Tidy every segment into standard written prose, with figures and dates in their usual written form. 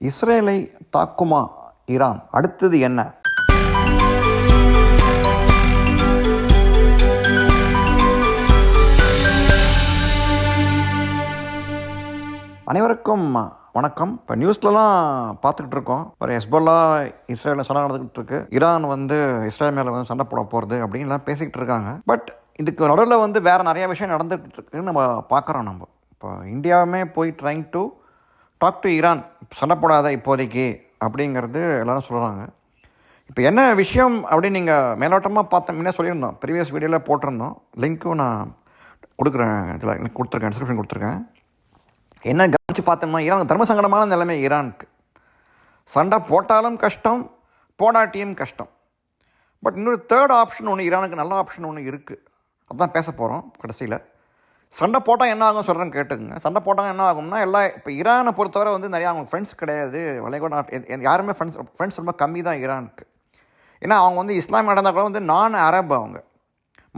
இஸ்ரேலை தாக்குமா ஈரான்? அடுத்தது என்ன? அனைவருக்கும் வணக்கம். இப்போ நியூஸ்லலாம் பார்த்துக்கிட்டு இருக்கோம், ஒரு ஹெஸ்போல்லா இஸ்ரேலில் சண்டை நடந்துக்கிட்டு இருக்கு, ஈரான் இஸ்ரேல் மேலே சண்டை போட போகிறது அப்படின்லாம் பேசிக்கிட்டு இருக்காங்க. பட் இதுக்கு நடுவில் வேறு நிறைய விஷயம் நடந்துகிட்டு இருக்குன்னு நம்ம பார்க்குறோம். நம்ம இப்போ இந்தியாவுமே போய் trying to talk to Iran, சண்டை போடாத இப்போதைக்கு அப்படிங்கிறது எல்லோரும் சொல்கிறாங்க. இப்போ என்ன விஷயம் அப்படின்னு நீங்கள் மேலோட்டமாக பார்த்தோம்னா சொல்லியிருந்தோம், ப்ரீவியஸ் வீடியோவில் போட்டிருந்தோம், லிங்க்கும் நான் கொடுக்குறேன், இதில் கொடுத்துருக்கேன், டிஸ்கிரிப்ஷன் கொடுத்துருக்கேன். என்ன கவனித்து பார்த்தோம்னா, ஈரான் தர்ம சங்கடமான நிலைமை. ஈரானுக்கு சண்டை போட்டாலும் கஷ்டம், போடாட்டியும் கஷ்டம். பட் இன்னொரு தேர்ட் ஆப்ஷன் ஒன்று, ஈரானுக்கு நல்ல ஆப்ஷன் ஒன்று இருக்குது. அதுதான் பேச போகிறோம் கடைசியில். சண்டை போட்டால் என்ன ஆகும் சொல்கிறேன்னு கேட்டுக்குங்க. சண்டை போட்டால் என்ன ஆகும்னா, இப்போ ஈரானை பொறுத்தவரை நிறையா அவங்க ஃப்ரெண்ட்ஸ் கிடையாது, வளைகுடா யாருமே ஃப்ரெண்ட்ஸ் ரொம்ப கம்மி தான் ஈரானுக்கு. ஏன்னா அவங்க இஸ்லாமிய நடந்தால் கூட நான் அரப், அவங்க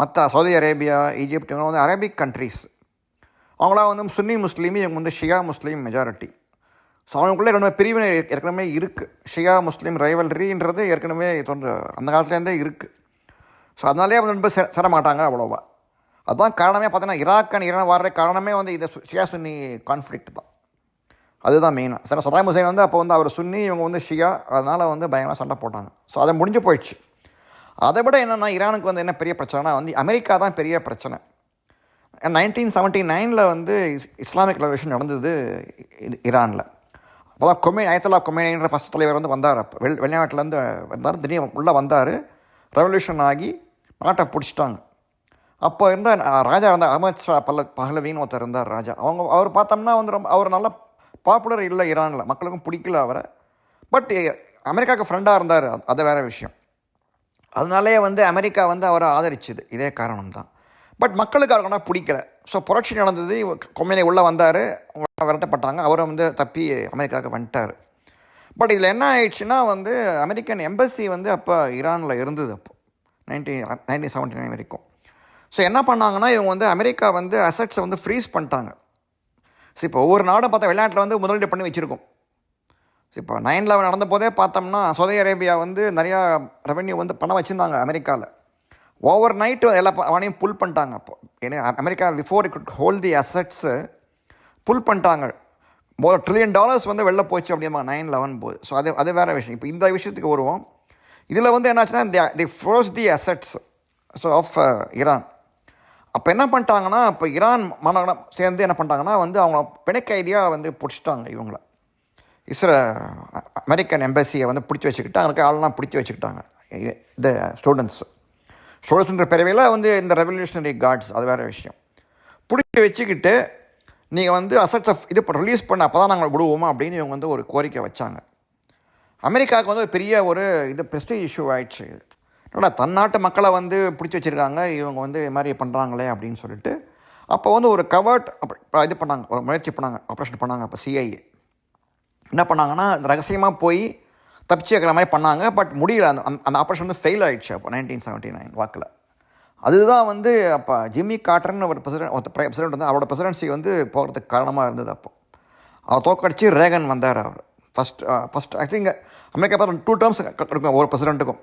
மற்ற சவுதி அரேபியா, ஈஜிப்ட் இவங்க அரபிக் கண்ட்ரீஸ். அவங்களாம் சுன்னி முஸ்லீம், இவங்க ஷியா முஸ்லீம் மெஜாரிட்டி. ஸோ அவங்களுக்குள்ளே ரெண்டு பிரிவினை ஏற்கனவே இருக்குது. ஷியா முஸ்லீம் ரைவல்ரின்றது ஏற்கனவே அந்த காலத்துலேருந்தே இருக்குது. ஸோ அதனாலே ரொம்ப சேர மாட்டாங்க அவ்வளோவா. அதுதான் காரணமே பார்த்தீங்கன்னா, ஈராக் அண்ட் ஈரான் வர்ற காரணமே இது ஷியா சுன்னி கான்ஃப்ளிக்ட் தான். அதுதான் மெயினாக. சார் சதாம் ஹுசைன் அப்போ அவர் சுன்னி, இவங்க ஷியா, அதனால் பயங்கரமாக சண்டை போட்டாங்க. ஸோ அதை முடிஞ்சு போயிடுச்சு. அதை விட என்னென்னா, ஈரானுக்கு என்ன பெரிய பிரச்சனைனா, அமெரிக்கா தான் பெரிய பிரச்சனை. 1979 இஸ்லாமிக் ரெவல்யூஷன் நடந்தது ஈரானில். அப்போதான் அயத்துல்லா கொமேனின்ற ஃபஸ்ட் தலைவர் வந்தார். அப்போ வெளிநாட்டிலேருந்து வந்தார், திடீர்னு உள்ளே வந்தார், ரெவல்யூஷன் ஆகி நாட்டை பிடிச்சிட்டாங்க. அப்போ ராஜா இருந்தார், அஹமத் ஷா பஹ்லவின்னு ஒருத்தர் இருந்தார் ராஜா. அவர் பார்த்தோம்னா ரொம்ப அவர் நல்லா பாப்புலர் இல்லை ஈரானில், மக்களுக்கும் பிடிக்கல அவரை. பட் அமெரிக்காவுக்கு ஃப்ரெண்டாக இருந்தார், அது வேறு விஷயம். அதனாலே அமெரிக்கா அவரை ஆதரிச்சுது, இதே காரணம் தான். பட் மக்களுக்கு அவருக்குனா பிடிக்கல. ஸோ புரட்சி நடந்தது, கொமேனி உள்ளே வந்தார், விரட்டப்பட்டாங்க, அவரை தப்பி அமெரிக்காவுக்கு வந்துட்டார். பட் இதில் என்ன ஆயிடுச்சுன்னா, அமெரிக்கன் எம்பசி அப்போ ஈரானில் இருந்தது, அப்போ 1979 வரைக்கும். ஸோ என்ன பண்ணாங்கன்னா, இவங்க அமெரிக்கா அசட்ஸை ஃப்ரீஸ் பண்ணிட்டாங்க. ஸோ இப்போ ஒவ்வொரு நாடும் பார்த்தா வெளிநாட்டில் முதலீடு பண்ணி வச்சுருக்கோம். ஸோ இப்போ 9/11 நடந்த போதே பார்த்தோம்னா, சவுதி அரேபியா நிறையா ரெவென்யூ பணம் வச்சுருந்தாங்க அமெரிக்காவில். ஓவர் நைட்டு எல்லா பணையும் புல் பண்ணிட்டாங்க. அப்போ ஏன்னா America before it could hold the assets pull பண்ணிட்டாங்க. $1 trillion வெளில போச்சு அப்படிமா 9/11 போது. ஸோ அது வேறு விஷயம். இப்போ இந்த விஷயத்துக்கு வருவோம். இதில் என்னாச்சுன்னா, the froze the assets so of Iran. அப்போ என்ன பண்ணிட்டாங்கன்னா, இப்போ ஈரான் மாநகரம் சேர்ந்து என்ன பண்ணிட்டாங்கன்னா, அவங்க பிணைக்கைதியாக பிடிச்சிட்டாங்க. இவங்கள அமெரிக்கன் எம்பசியை பிடிச்சி வச்சுக்கிட்டு, அங்கே ஆள்லாம் பிடிச்சி வச்சுக்கிட்டாங்க. இந்த ஸ்டூடெண்ட்ஸுன்ற பிறவையில் இந்த ரெவல்யூஷனரி கார்ட்ஸ், அது வேறு விஷயம். பிடிச்சி வச்சுக்கிட்டு, நீங்கள் அசட்ஸை இது ரிலீஸ் பண்ண அப்போ தான் நாங்கள் விடுவோமா அப்படின்னு இவங்க ஒரு கோரிக்கை வச்சாங்க. அமெரிக்காவுக்கு ஒரு பெரிய இது ப்ரெஸ்டீஜ் இஷ்யூ ஆகிடுச்சு. இது என்னடா தன்னாட்டு மக்களை பிடிச்சி வச்சுருக்காங்க, இவங்க இது மாதிரி பண்ணுறாங்களே அப்படின்னு சொல்லிட்டு, அப்போ ஒரு கவர்ட் இது பண்ணாங்க, ஒரு முயற்சி பண்ணாங்க, ஆப்ரேஷன் பண்ணாங்க. அப்போ சிஐஏ என்ன பண்ணாங்கன்னா, ரகசியமாக போய் தப்பிச்சு வைக்கிற மாதிரி பண்ணாங்க. பட் முடியல, அந்த ஆப்ரேஷன் ஃபெயில் ஆகிடுச்சு அப்போ 1979 வாக்கில். அதுதான் அப்போ ஜிம்மி கார்ட்டர்னு ஒரு பிரசிடென்ட் அவரோட பிரசிடென்சி போகிறதுக்கு காரணமாக இருந்தது. அப்போ அவர் தோக்கடிச்சு ரேகன் வந்தார். அவர் ஃபஸ்ட் ஐ திங்க் அமெரிக்கா பார்த்து 2 terms இருக்கும் ஒரு பிரசிடெண்ட்டுக்கும்.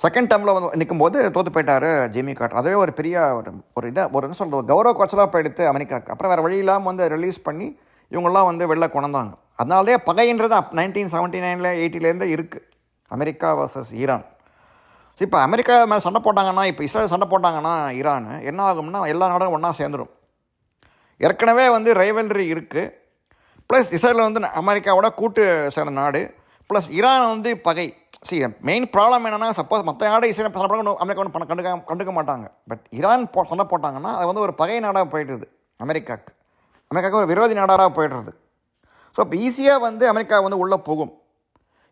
செகண்ட் டேர்மில் நிற்கும்போது தோற்று போயிட்டார் ஜிம்மி கார்ட்டர். அதுவே ஒரு பெரிய என்ன சொல்கிறது, ஒரு கௌரவ குறைச்சலாக போயிடுத்து அமெரிக்காவுக்கு. அப்புறம் வேறு வழி இல்லாமல் ரிலீஸ் பண்ணி இவங்கெல்லாம் வெளில கொண்டாந்தாங்க. அதனாலே பகைன்றது 1979 80 இருக்குது, அமெரிக்கா வர்சஸ் ஈரான். இப்போ அமெரிக்கா மேலே சண்டை போட்டாங்கன்னா, இப்போ இஸ்ரேல் சண்டை போட்டாங்கன்னா ஈரான் என்ன ஆகும்னா, எல்லா நாடும் ஒன்றா சேர்ந்துடும். ஏற்கனவே ரைவல்ரி இருக்குது. ப்ளஸ் இஸ்ரேல் அமெரிக்காவோட கூட்டு சேர்ந்த நாடு, ப்ளஸ் ஈரான் பகை. மெயின் ப்ராப்ளம் என்னென்னா, சப்போஸ் மற்ற நாடு இஸ்ரேல் சண்டை போட அமெரிக்கா கண்டுக்க மாட்டாங்க. பட் ஈரான் சண்டை போட்டாங்கன்னா அது ஒரு பகை நாடாக போய்டுது அமெரிக்காவுக்கு ஒரு விரோதி நாடாக போய்டுறது. ஸோ இப்போ ஈஸியாக அமெரிக்கா உள்ளே போகும்.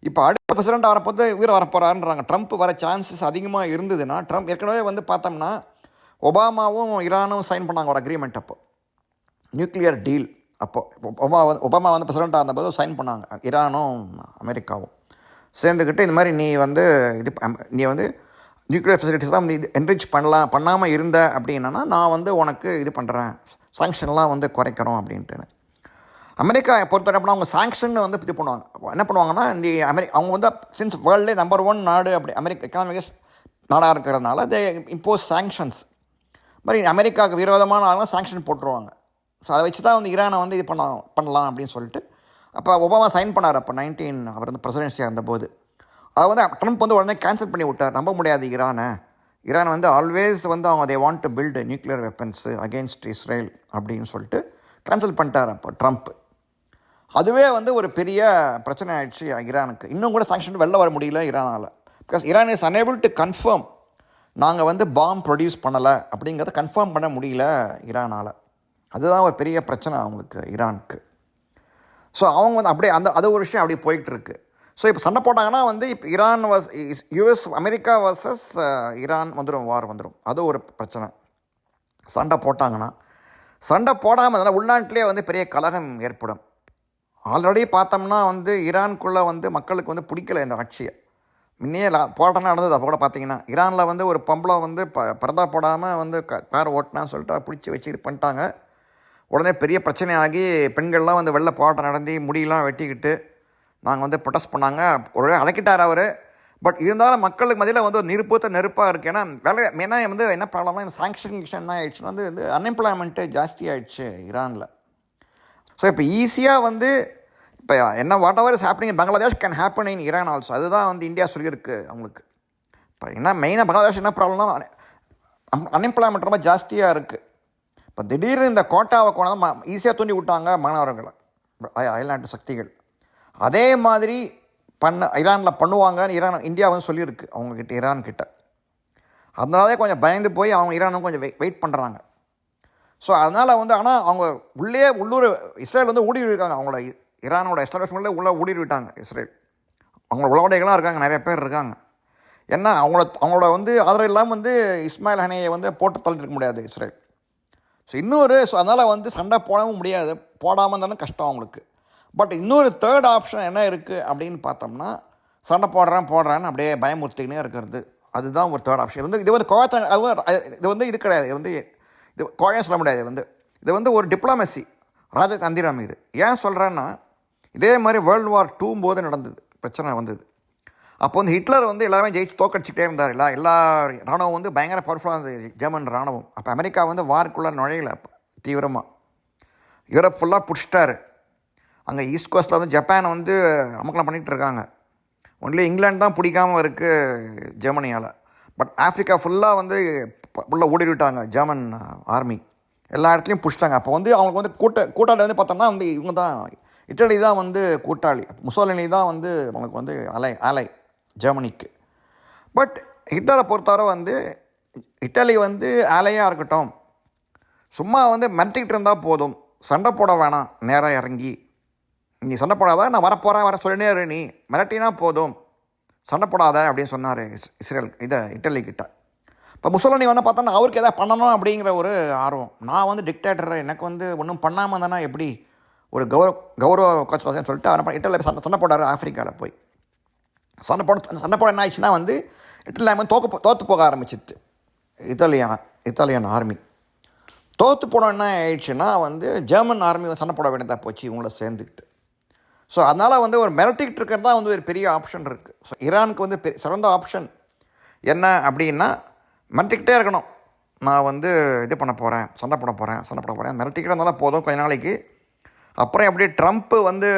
இப்போ அடுத்த பிரசிடெண்ட் வரப்போது வரப்போகிறாருன்றாங்க. ட்ரம்ப் வர சான்சஸ் அதிகமாக இருந்ததுன்னா, ட்ரம்ப் ஏற்கனவே பார்த்தோம்னா ஒபாமாவும் ஈரானும் சைன் பண்ணாங்க ஒரு அக்ரிமெண்ட். அப்போ நியூக்ளியர் டீல். அப்போது ஒபாமா பிரசிடெண்ட்டாக இருந்தபோது சைன் பண்ணாங்க, ஈரானும் அமெரிக்காவும் சேர்ந்துக்கிட்டு. இந்த மாதிரி நீ நியூக்ளியர் ஃபெசிலிட்டிஸ் தான் என்ரிச் பண்ணாமல் இருந்த அப்படின்னா, நான் உனக்கு இது பண்ணுறேன், சாங்ஷன்லாம் குறைக்கிறோம் அப்படின்ட்டு. அமெரிக்கா பொறுத்தவரை அப்படின்னா அவங்க சாங்ஷன் வந்து இது பண்ணுவாங்க. என்ன பண்ணுவாங்கன்னா, இந்த அவங்க வந்து சின்ஸ் வேர்ல்ட்லே நம்பர் 1 நாடு அப்படி அமெரிக்கா எக்கனாமிக்ஸ் நாடாக இருக்கிறதுனால தே இம்போஸ் சாங்ஷன்ஸ். மாதிரி அமெரிக்காவுக்கு விரோதமான ஆளுங்க சாங்ஷன் போட்டுருவாங்க. ஸோ அதை வச்சு தான் வந்து ஈரானை வந்து இது பண்ணலாம் அப்படின்னு சொல்லிட்டு அப்போ ஒபாமா சைன் பண்ணார். அப்போ அவர் வந்து பிரசிடென்சியாக இருந்தபோது அதை வந்து ட்ரம்ப் வந்து உடனே கேன்சல் பண்ணி விட்டார். நம்ப முடியாது ஈரான் வந்து ஆல்வேஸ் வந்து அவங்க they want to build nuclear weapons against Israel அப்படின்னு சொல்லிட்டு கேன்சல் பண்ணிட்டார் அப்போ ட்ரம்ப். அதுவே வந்து ஒரு பெரிய பிரச்சனை ஆயிடுச்சு ஈரானுக்கு. இன்னும் கூட சாங்ஷன் வெளில வர முடியல ஈரானால். Because Iran is unable to confirm நாங்கள் வந்து பாம் ப்ரொடியூஸ் பண்ணலை அப்படிங்கிறத கன்ஃபார்ம் பண்ண முடியல ஈரானால். அதுதான் ஒரு பெரிய பிரச்சனை அவங்களுக்கு ஈரானுக்கு. ஸோ அவங்க வந்து அப்படியே அது ஒரு விஷயம் அப்படியே போயிட்டுருக்கு. ஸோ இப்போ சண்டை போட்டாங்கன்னா வந்து இப்போ Iran US America versus Iran வந்துடும். அது ஒரு பிரச்சனை. சண்டை போட்டாங்கன்னா சண்டை போடாமல் இருந்தால் உள்நாட்டிலே வந்து பெரிய கலகம் ஏற்படும். ஆல்ரெடி பார்த்தோம்னா வந்து ஈரானுக்குள்ளே வந்து மக்களுக்கு வந்து பிடிக்கல இந்த ஆட்சியை. முன்னே போராட்டம் நடந்தது. அப்போ கூட பார்த்தீங்கன்னா ஈரானில் வந்து ஒரு பொம்பளை வந்து பரதா போடாமல் வந்து கார் ஓட்டினான்னு சொல்லிட்டு பிடிச்சி வச்சு இது பண்ணிட்டாங்க. உடனே பெரிய பிரச்சனையாகி பெண்கள்லாம் வந்து வெளில போராட்டம் நடந்து முடியெல்லாம் வெட்டிக்கிட்டு நாங்கள் வந்து ப்ரொடெஸ்ட் பண்ணாங்க. ஒரு அடக்கிட்டார் அவர். பட் இருந்தாலும் மக்களுக்கு மத்தியில் வந்து ஒரு நெருப்பாக இருக்குது. ஏன்னா மெயினாக வந்து என்ன ப்ராப்ளம்னா சாங்ஷன் என்ன ஆகிடுச்சுன்னா வந்து அன்எம்ப்ளாய்மெண்ட்டு ஜாஸ்தி ஆகிடுச்சு ஈரானில். ஸோ இப்போ ஈஸியாக வந்து இப்போ என்ன what ever is happening in Bangladesh can happen in Iran also. அதுதான் வந்து இந்தியா சொல்லியிருக்கு அவங்களுக்கு. இப்போ என்ன மெயினாக பங்களாதேஷ் என்ன ப்ராப்ளம்னா அன்எம்ப்ளாய்மெண்ட் ரொம்ப ஜாஸ்தியாக இருக்குது. இப்போ திடீர்னு இந்த கோட்டாவை கொண்டு ஈஸியாக தூண்டி விட்டாங்க மாணவர்களை அயல்நாட்டு சக்திகள். அதே மாதிரி ஈரானில் பண்ணுவாங்கன்னு இந்தியா வந்து சொல்லியிருக்கு அவங்கக்கிட்ட ஈரான்கிட்ட. அதனாலே கொஞ்சம் பயந்து போய் அவங்க ஈரானும் கொஞ்சம் வெயிட் பண்ணுறாங்க. ஸோ அதனால் வந்து ஆனால் அவங்க உள்ளூர் இஸ்ரேல் வந்து ஊடுருவிட்டாங்க. அவங்களோட ஈரானோட எஸ்டாப்ளிஷ்மெண்ட்டில் உள்ளே ஊடுருவிட்டாங்க இஸ்ரேல். அவங்களோட உளவுடைகளாக இருக்காங்க, நிறைய பேர் இருக்காங்க. ஏன்னா அவங்களோட வந்து ஆதரவு இல்லாமல் வந்து இஸ்மாயில் ஹனியை வந்து போட்டு தள்ளிருக்க முடியாது இஸ்ரேல். ஸோ அதனால் வந்து சண்டை போடவும் முடியாது, போடாமல் இருந்தாலும் கஷ்டம் அவங்களுக்கு. பட் இன்னொரு தேர்ட் ஆப்ஷன் என்ன இருக்குது அப்படின்னு பார்த்தோம்னா சண்டை போடுறான்னு அப்படியே பயமுறுத்திக்கினே இருக்கிறது. அதுதான் ஒரு தேர்ட் ஆப்ஷன். இது வந்து இது கிடையாது. இது கோழையாக சொல்ல முடியாது. இது வந்து ஒரு டிப்ளமசி ராஜதந்திரம். இது ஏன் சொல்கிறேன்னா இதே மாதிரி வேர்ல்டு வார் 2 போது நடந்தது, பிரச்சனை வந்தது. அப்போ வந்து ஹிட்லர் வந்து எல்லாருமே ஜெயிச்சு தோக்கடிச்சிக்கிட்டே இருந்தார். எல்லா இராணுவம் வந்து பயங்கர பவர்ஃபுல்லாக இருந்தது, ஜெர்மன் இராணுவம். அப்போ அமெரிக்கா வந்து வாருக்குள்ளே நுழையலை தீவிரமாக. யூரோப் ஃபுல்லாக பிடிச்சிட்டாரு. அங்கே ஈஸ்ட் கோஸ்ட்டில் வந்து ஜப்பானை வந்து அமக்கலம் பண்ணிகிட்டு இருக்காங்க. ஒன்லி இங்கிலாந்து தான் பிடிக்காமல் இருக்குது ஜெர்மனியால். பட் ஆஃப்ரிக்கா ஃபுல்லாக வந்து உள்ளே ஓடிவிட்டாங்க ஜெர்மன் ஆர்மி. எல்லா இடத்துலையும் பிடிச்சிட்டாங்க. அப்போ வந்து அவங்களுக்கு வந்து கூட்டாளி வந்து பார்த்தோம்னா வந்து இவங்க தான், இட்டலி தான் வந்து கூட்டாளி. முசோலினி தான் வந்து அவங்களுக்கு வந்து ஆலை ஜெர்மனிக்கு. பட் ஹிட்லரை பொறுத்தவரை வந்து இட்டலி வந்து ஆலையாக இருக்கட்டும், சும்மா வந்து மிரட்டிக்கிட்டு இருந்தால் போதும், சண்டை போட வேணாம், நேராக இறங்கி நீ சண்டை போடாத, நான் வர சொல்லினே இரு, நீ மிரட்டினா போதும், சண்டை போடாத அப்படின்னு சொன்னார் இட்டலி கிட்ட. இப்போ முசோலினி வந்து பார்த்தோன்னா அவருக்கு எதாவது பண்ணணும் அப்படிங்கிற ஒரு ஆர்வம். நான் வந்து டிக்டேட்டர், எனக்கு வந்து ஒன்றும் பண்ணாமல் தானே எப்படி ஒரு கௌரவ கட்சின்னு சொல்லிட்டு அவனை இட்டலியில் சண்டை போடாரு. ஆஃப்ரிக்காவில் போய் சண்டை போட என்ன ஆயிடுச்சுன்னா வந்து இட்டலியில் வந்து தோற்று போக ஆரம்பிச்சிட்டு இத்தாலியன் ஆர்மி தோற்று போன என்ன ஆயிடுச்சுன்னா வந்து ஜெர்மன் ஆர்மி சண்டை போட வேண்டியதாக போச்சு இவங்கள சேர்ந்துக்கிட்டு. ஸோ அதனால் வந்து ஒரு மிரட்டிக்கிட்டு இருக்கிறது தான் வந்து ஒரு பெரிய ஆப்ஷன் இருக்குது. ஸோ ஈரானுக்கு வந்து சிறந்த ஆப்ஷன் என்ன அப்படின்னா மிரட்டிக்கிட்டே இருக்கணும். நான் வந்து இது பண்ண போகிறேன், சண்டை போட போகிறேன் மிரட்டிக்கிட்டே இருந்தாலும் போதும் கொஞ்ச நாளைக்கு. அப்புறம் எப்படி ட்ரம்ப்பு வந்து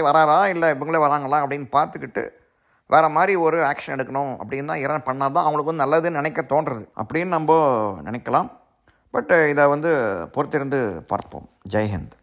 வராரா இல்லை இவங்களே வராங்களா அப்படின்னு பார்த்துக்கிட்டு வேறு மாதிரி ஒரு ஆக்ஷன் எடுக்கணும் அப்படின்னு தான் ஈரான் பண்ணால் தான் அவங்களுக்கு வந்து நல்லதுன்னு நினைக்க தோன்றுறது அப்படின்னு நம்ம நினைக்கலாம். பட் இதை வந்து பொறுத்திருந்து பார்ப்போம். ஜெய்ஹிந்த்.